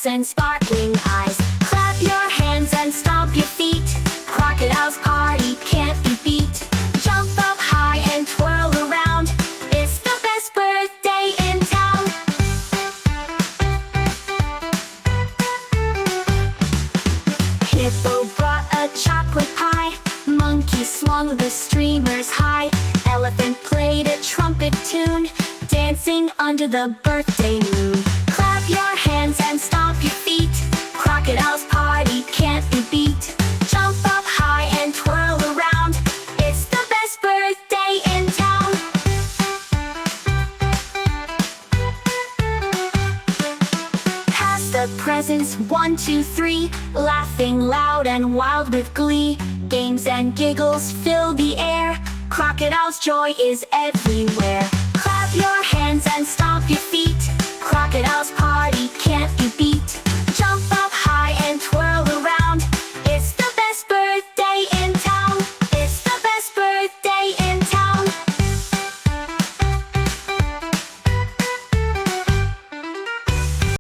and sparkling eyes. Clap your hands and stomp your feet. Crocodile's party can't be beat. Jump up high and twirl around. It's the best birthday in town. Hippo brought a chocolate pie. Monkey swung the streamers high. Elephant played a trumpet tune, dancing under the birthday moon. Clap your hands and stomp your feet. Crocodile's party can't be beat. Jump up high and twirl around. It's the best birthday in town. Pass the presents 1, 2, 3, laughing loud and wild with glee. Games and giggles fill the air. Crocodile's joy is everywhere. Clap your hands and stomp your feet. Crocodile's party